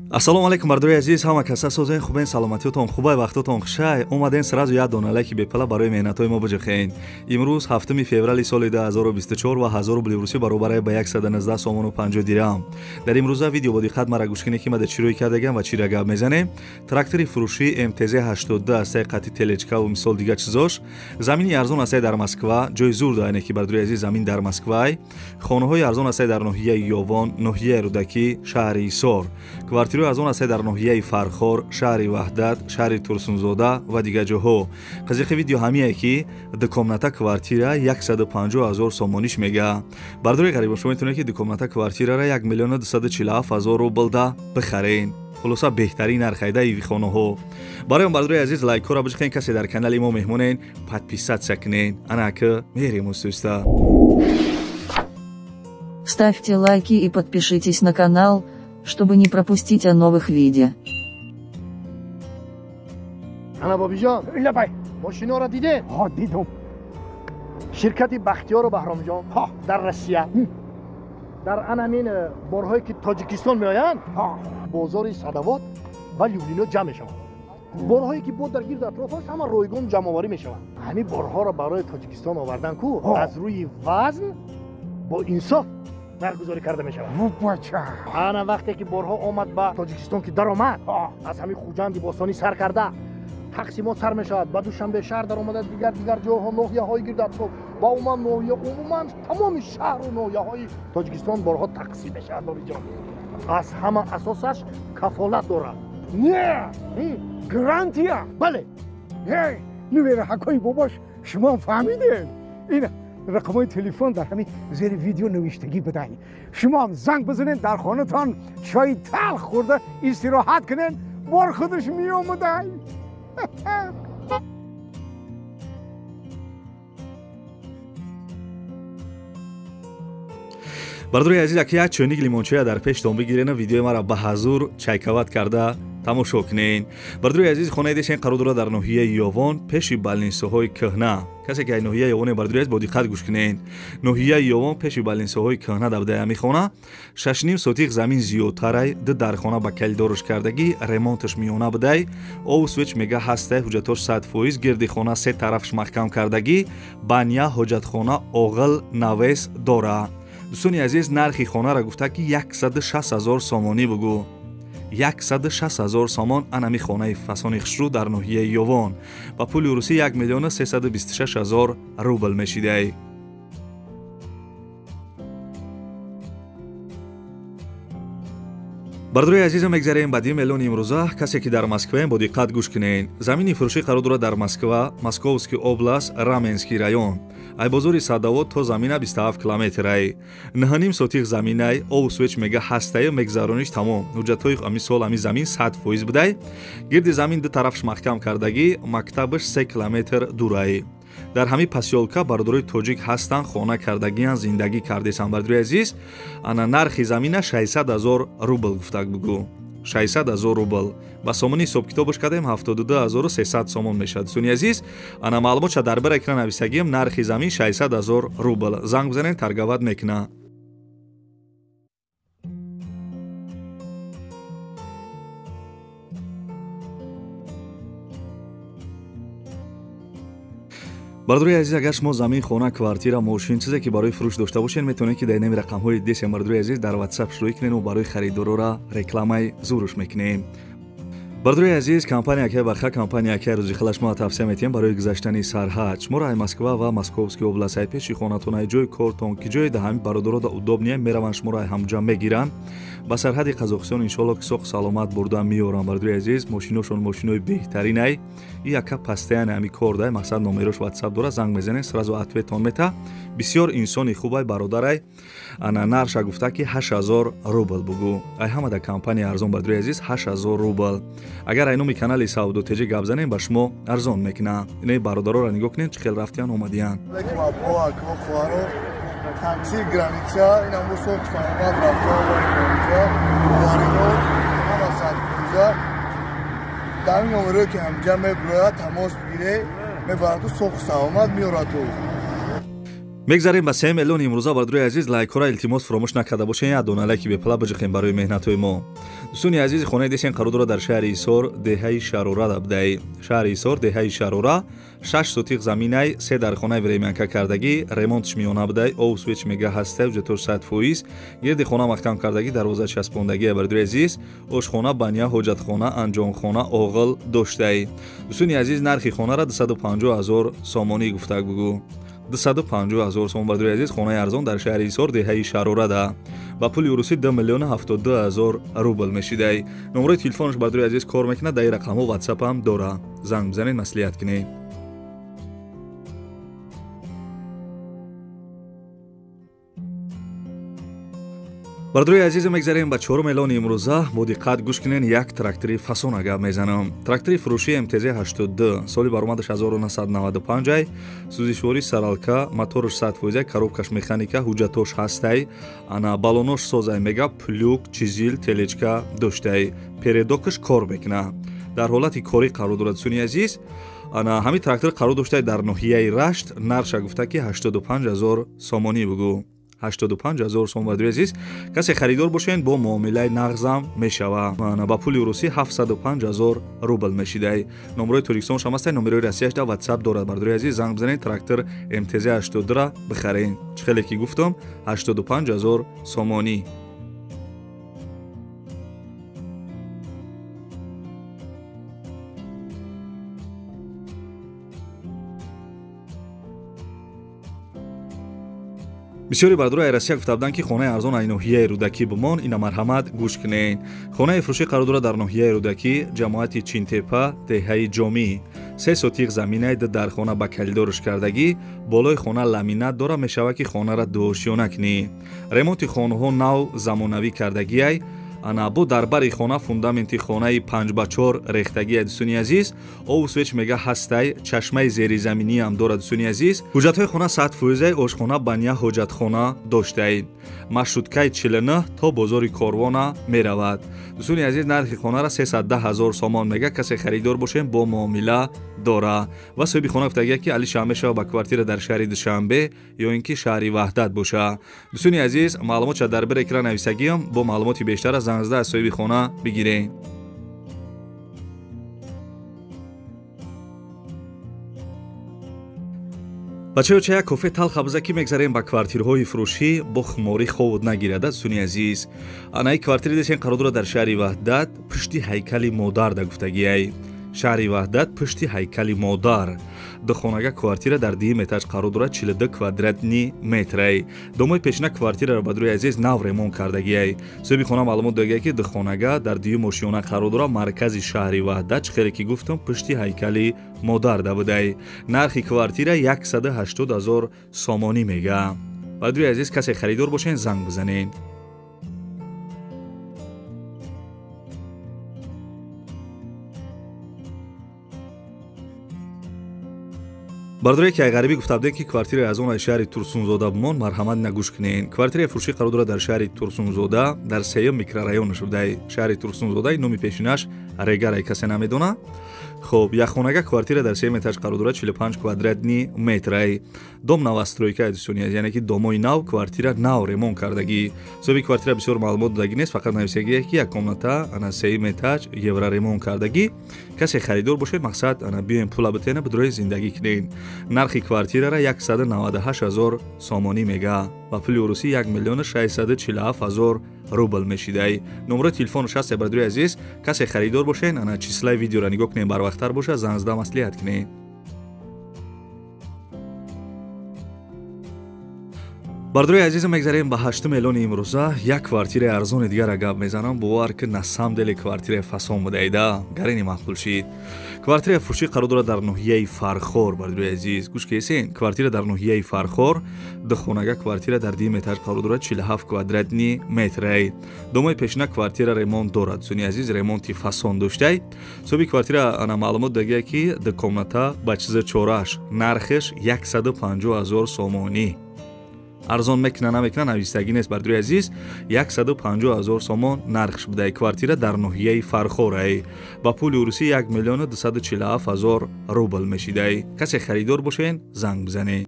Ассалому алайкум бардори азиз, ҳама каса созен хубен, саломатиётон хубай, вақтотон хушай. Омаден сразу як дона лайки бепала барои меҳнатҳои мо бижихен. Имрӯз 7 феврали соли 2024 ва 1000 рубли русӣ баробар ба 119 сомону 50 дирҳам. Дар имрӯза видео бо диққат мара гӯш кине ки ма да чӣ рӯй кардагам ва чӣ ра гап мезанем. Трактори фурӯшӣ МТЗ-82 астаи қати телечка ва мисол дига чизош. Замини арзон астаи дар Москва, ҷои зур дайне ки бардори азиз замин дар Москвай. Хонаҳои арзон астаи дар ноҳияи Ёвон, ноҳияи Рӯдакӣ, шаҳри Исор. Квартираҳои арзон астаи дар ноҳияи Фархор, шаҳри Ваҳдат, шаҳри Турсунзода ва дигар ҷоҳо. Қазиқи видео ҳамие ки дукомната квартира 150,000 сомониш мега. Бардори ғарибон шумо метавонед ки дукомната квартирара 1,247,000 рубл да бихарен. хулоса беҳтарин нархайда иви хонаҳо. Барои он бардори азиз лайкҳоро бижихен, касе дар канали мо меҳмонен, подписатсия кунен. Ана ка мерем устуста. Ставьте лайки и подпишитесь на канал, чтобы не пропустить о новых видео. Ана бобиҷон, мошиноро диден? ҳо, дидум. Ширкати Бахтиёру Баҳромҷон дар Россия. Дар анамин борҳое ки Тоҷикистон меоянд, бозори Садовод ва Люблино ҷамъ мешаванд. Борҳое ки бо дар гирд атрофаст, ҳама ройгон ҷамъоварӣ мешаванд. Ҳамин борҳоро барои Тоҷикистон овардан ку аз рӯи вазн бо инсоф нархгузорӣ карда мешавад. Ана вақте ки борҳо омад ба Тоҷикистон ки даромад, аз ҳамин хуҷанди бостонӣ сар карда тақсимот сар мешавад, ба Душанбе шаҳр даромада, дигар ҷоҳо, ноҳияҳои гирд атроф ва умуман ноҳия, умуман тамоми шаҳру ноҳияҳои Тоҷикистон борҳо тақсим мешавад. бобиҷон, аз ҳама асосаш кафолат дорад. Не, гарантия. Бале. нувера ҳакои бобош, шумо фаҳмидед? Ина рақамҳои телефон дар ҳамин зери видео навиштагӣ бидаҳед. шумо ҳам занг бизанед, дар хонатон чои талх хӯрда истироҳат кунед, бор худаш меомадаи. бардори азиз, аки як чойник лимончоя дар пештон бигирена, видеои мара ба ҳазур чайкават карда тамошо кунен. бардори азиз, хонаи дешен қарор дорад дар ноҳияи Ёвон, пеши балнисоҳои кӯҳна. касе ки ноҳияи Ёвоне бардори азиз бо диққат гӯш кунен. ноҳияи Ёвон, пеши балнисоҳои кӯҳна дабдаи ҳамин хона 6,5 сотиқ замин зиёдтарай, дар хона ба калидораш кардагӣ, ремонташ миёна будай, ову свеч мега ҳастай, ҳуҷҷатош 100%, гирди хона се тарафш маҳкам кардагӣ, баня, ҳоҷатхона, оғил, навес дора. дӯстони азиз, нархи хонара гуфта ки 160,000 сомонӣ бугӯ. 160,000 сомон анами хонаи фасони хушрӯ дар ноҳияи Ёвон ба пули русӣ 1,326,000 рубл мешидай. бардори азизам мегзарем ба дим эълони имрӯза. касе ки дар Москваем бо диққат гӯш кунен. замини фурӯшӣ қарор дорад дар Москва, Московский област, Раменский район. айбозори Садовод то замина 27 километрай. 9,5 сотиқ заминай, ову свеч мега ҳастаю мегзарониш тамом. ҳуҷҷатҳои ами сол ами замин 100% будай. гирди замин ду тарафш маҳкам кардагӣ, мактабаш 3 километр дурай. дар ҳамин посёлка бародарои тоҷик ҳастанд, хона кардагиян, зиндагӣ кардесанд. бардори азиз, ана нархи замина 600,000 рубл гуфтак бугӯ. 600,000 рубл ба сомони ҳисоб китобаш кардем 72,300 сомон мешавад. дӯстони азиз, ана маълумотша дар бар экран нависагием, нархи замин 600,000 рубл. занг бизанен, таргават мекуна. бардори азиз, агар шумо замин, хона, квартира, мошин, чизе ки барои фурӯш дошта бошед, метавонед ки дар инами рақамҳои десем бардори азиз дар WhatsApp шурӯъ кунед ва барои харидорора рекламаи зуруш мекунем. бардори азиз, компания барха, компания рӯзи хила шумо тавсия метиҳем барои гузаштани сарҳад. шуморо ай Москва ва Московский област, ай пеши хонатон, ай ҷои кортон, ки ҷои да ҳамин бародарода удобния мераванд, шуморо ай ҳамҷам мегиранд. ба сарҳади Қазоқистон иншоалло ки соғ саломат бурда меорам. бардори азиз, мошиношон мошинои беҳтаринай, и яка пастаян ами кор дай, мақсад номерош WhatsApp дора, занг мезанен, сразу ответон мета. бисёр инсони хубай бародарай, ана нарша гуфта ки 8,000 рубл бугӯ. ай ҳама да компания арзон, бардори азиз, 8,000 рубл. агар ай номи канали Савдо Теҷи гап занем, ба шумо арзон мекуна. инаи бародароро нигоҳ кунед, чӣ хел рафтиян омадиян. такси граница инам бо соғ самомад рафта инҷа варинот ҳама садфуза дар ин номеро ки ҳамҷа мебурояд тамос бигире мебарату соғ самомад меорату. мегзарем ба сем эълони имрӯза. бардори азиз, лайкҳоро илтимос фуромӯш накарда бошед, як дона лайки бепала бижихем барои меҳнатҳои мо. دوستانی عزیز، خانه دیسین قرودرا در شهر ایسور دهه شارورا دبدای. شهر ایسور دهه شارورا 6 سوتیق زمینای 3 در خانه وریمانکا کردگی ремонтش میونه بدای او سویچ میگه هسته و جتور 100%. گرد خانه محکم کردگی دروازه چسبوندگی بردوی عزیز اوش خانه بانیا حجت خانه انجام خانه اوغل داشتای. دوستانی عزیز، نرخ خانه را 250,000 سومانی گفته بگو. 250,000 сом бардури азиз хонаи арзон дар шаҳри Исор деҳаи Шарорада ба пули урусӣ 2,72,000 рубл мешидай. номерои телефонаш бардури азиз кор мекунад, дар ин рақамҳо WhatsApp ҳам дора. занг бизанед, маслиҳат кунед. бардури азиз, мегзарем ба чорум эълони имрӯза. бо диққат гӯш кунед, як трактори фасона гап мезанам. трактори фурӯшии МТЗ-82 соли баромадаш 1995 ай. сӯзишворӣ саралка, мотораш 100%, коробкаш механика, ҳуҷҷатош ҳастай, ана балонош созай мега, плюк, чизил, телечка доштай, передокаш кор мекуна. дар ҳолати корӣ қарор дорад. суни азиз, ана ҳамин трактор қарор доштаи дар ноҳияи Рашт. нарша гуфта ки 85,000 сомонӣ бугӯ. 85,000 сом бардури азиз. касе харидор бошен бо муомилаи нағзам мешава. ба пули урусӣ 705,000 рубл мешидай. номерои телефонаш ҳам ҳастай, номерои расияш да WhatsApp дорад. бардури азиз, занг бизанед, трактор МТЗ-82 бихарен. чӣ хеле ки гуфтам, 85,000 сомонӣ. бисёри бардураи Россия гуфта буданд ки хонаи арзон ай ноҳияи Рӯдакӣ бимон. ина марҳамат гӯш кунед. хонаи фурӯшӣ қарор дорад дар ноҳияи Рӯдакӣ, ҷамоати Чинтепа, деҳаи Ҷомӣ. 3 сотиқ заминаи дар хона ба калидораш кардагӣ. болои хона ламинат дора, мешава ки хонара дуошёна кунӣ. ремонти хонаҳо нав замонавӣ кардагиай. ана бо дар бари хона фундаменти хонаи 5x4 рехтагии дӯстони азиз. ову свеч мега ҳастай, чашмаи зеризаминӣ ҳам дорад дӯстони азиз. ҳуҷҷатҳои хона 100%, ошхона баня ҳоҷатхона доштаи. маршруткаи 49 то бозори Корвона меравад. дӯстони азиз, нархи хонара 310,000 сомон мега. касе харидор бошем бо муомила дора. ва соҳиби хона гуфтагия ки али шаҳр мешава ба квартира дар шаҳри Душанбе ё ин ки шаҳри Ваҳдат боша. дӯстони азиз, маълумотша дар бир экран нависагиам. бо маълумоти бештара занг аз соҳиби хона бигиред. бачаё, чая кофе талха биза ки мегзарем ба квартирҳои фурӯшӣ бо хуморӣ ховуд нагирад. дӯстони азиз, анаи квартири десен қарор дорад дар шаҳри Ваҳдат, пушти ҳайкали модар да гуфтагиай. шаҳри Ваҳдат, пушти ҳайкали модар. духонага квартира дар 2 этаж қарор дорад, 42 квадратни метрай. домои пешина квартираро бадруи азиз нав ремонт кардагиай. соҳиби хона маълумот додагия ки духонага дар 2 мошиёна қарор дорад, маркази шаҳри Ваҳдат. чӣ хеле ки гуфтам, пушти ҳайкали модар да будай. нархи квартира 180,000 сомонӣ мега. бадруи азиз, касе харидор бошен, занг бизанед. бардуре ки ай ғарибӣ гуфта будем ки квартираи аз он ай шаҳри Турсунзода бимон, марҳамат нагӯш кунед. квартираи фурӯшӣ қарор дорад дар шаҳри Турсунзода, дар 3 микрорайонаш будай. шаҳри Турсунзода, номи пешинаш Регарай, касе намедона. хоб, якхонага квартира дар 3 этаж қарор дорад, 45 квадратни метрай. дом навастройка дӯстони аз, яъне ки домои нав, квартира нав ремонт кардагӣ. соҳиби квартира бисёр маълумот додагӣ нест, фақат нависагие ки як комната ана 3 этаж евро ремонт кардагӣ. касе харидор бошед, мақсад ана биёем пула битена бидрои зиндагӣ кунед. нархи квартирара 198,000 сомонӣ мега. ба пули урусӣ 1,647,000 рубл мешидай. номерои телефонаш ҳаст бардуи азиз. касе харидор бошен, ана числаи видеоро нигоҳ кунед, барвақттар боша, занзда маслиҳат кунед. бардуи азизам, мегзарем ба 8 эълони имрӯза. як квартираи арзони дигара гап мезанам. бовар ки на самом деле квартираи фасон будаида. гарини маъқул шид. квартираи фурӯшӣ қарор дорад дар ноҳияи Фархор. бардуи азиз, гӯш кесен. квартира дар ноҳияи Фархор, духонага квартира дар 2 этаж қарор дорад, 47 квадратни метрай. домои пешина квартира ремонт дорад. суни азиз, ремонти фасон доштай. соҳиби квартира ана маълумот дагия ки ду комната ба чиза чораш. нархиш 150,000 сомонӣ. арзон мекуна намекуна навистагӣ нест. бардуи азиз, 150,000 сомон нархш будай. квартира дар ноҳияи Фархорай. ба пули урусӣ 1,247,000 рубл мешидай. касе харидор бошен, занг бизанед.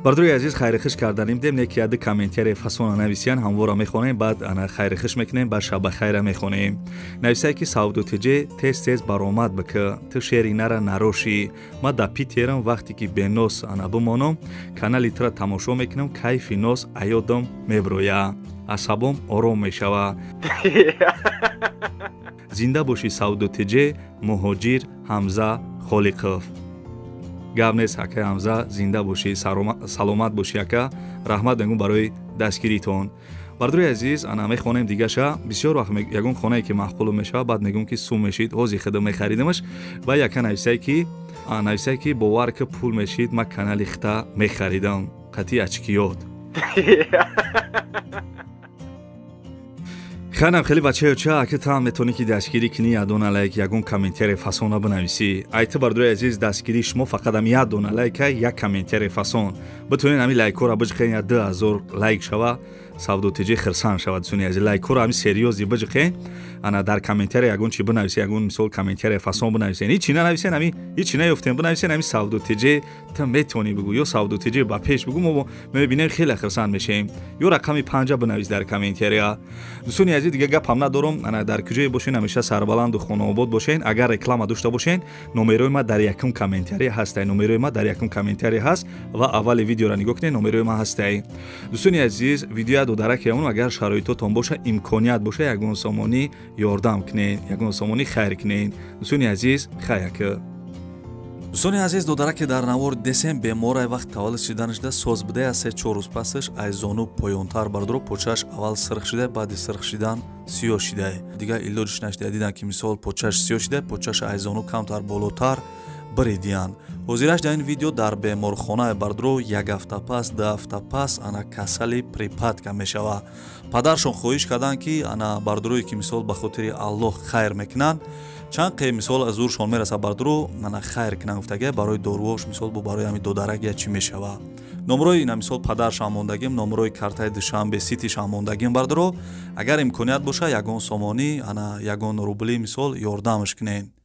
бардуи азиз хайрихиш карданем дем неки яди комментария фасона нависиян ҳамвора мехонем баъд ана хайрихиш мекунем баъд шаба хайра мехонем. Нависае ки савдутиҷе тез баромад бика ту шери нара нароши ма да питерам вақте ки бенос ана бимонам канали тра тамошо мекунам кайфи нос аёдам меброя асабом ором мешава. зинда боши савдутиҷе муҳоҷир ҳамза холиқов. гап нест ака ҳамза зинда бошӣ саломат бошӣ ака раҳмат мегӯм барои дастгиритон. бардуи азиз ана мехонем дигаша бисёр вақт ягон хонае ки маҳқулу мешава баъд мегӯм ки сум мешид ҳози хида мехаридамаш ва яка нависае ки бовар ки пул мешид ма канали хита мехаридам қатъи ачкиёт. ханам хеле бачаёча аки таам метавонӣ ки дастгирӣ кунӣ ядона лайк ягон комментария фасона бинависӣ. айти бардуи азиз дастгирӣ шумо фақат ам ядона лайка як комментария фасон битавонед ҳамин лайкҳоро биҷиқен 2000 лайк шава савдутиҷи хирсан шавад суни аз лайкҳоро ҳамин сериёзи биҷиқен ана дар комментария ягон чи бинависен ягон мисол комментария фасон бинависен ҳеҷ чи нанависен ҳамин ҳеҷ чи наёфтем бинависен ҳамин савдутиҷи та метавонӣ бигӯ ё савдутиҷи ба пеш бигӯ мо мебинем хеле хирсан мешем ё рақами 5 бинавис дар комментария. дӯстони азиз дига гапам надорам ана дар куҷое бошен ҳамеша сарбаланду хонаобод бошен агар реклама дошта бошен номерои ма дар якум комментария ҳастай номерои ма дар якум комментария ҳаст ва аввали видеоро нигоҳ кунед номерои ма ҳастай. дӯстони азиз видеоя додараки ҳамон агар шароитотон боша имконият боша ягон сомонӣ ёрдам кунед ягон сомонӣ хайр кунед. дӯстони азиз хаяка дӯстони азиз додараке дар навори десем беморай вақт таваллуд шиданашда соз будая 3-4 рӯз пасаш аз зону поёнтар бардро почааш аввал сирх шида баъди сирх шидан сиёҳ шида дига илоҷиш наштида диданд ки мисол почааш сиёҳ шида почааш аз зону камтар болотар биридиян. ҳозираш дар ин видео дар беморхона бардро 1 ҳафта пас 2 ҳафта пас ана касали припадка мешава. падаршон хоҳиш карданд ки ана бардрои ки мисол ба хотири аллоҳ хайр мекунанд чанд қе мисол аз зуршон мераса бардро ана хайр кунанд гуфтага барои дорувош мисол бо барои ҳамин додарак я чӣ мешава. номрои ина мисол падаршам мондагим номрои картаи душанбе ситишам мондагим бардро агар имконият боша ягон сомонӣ ана ягон рубли мисол ёрдамаш кунен.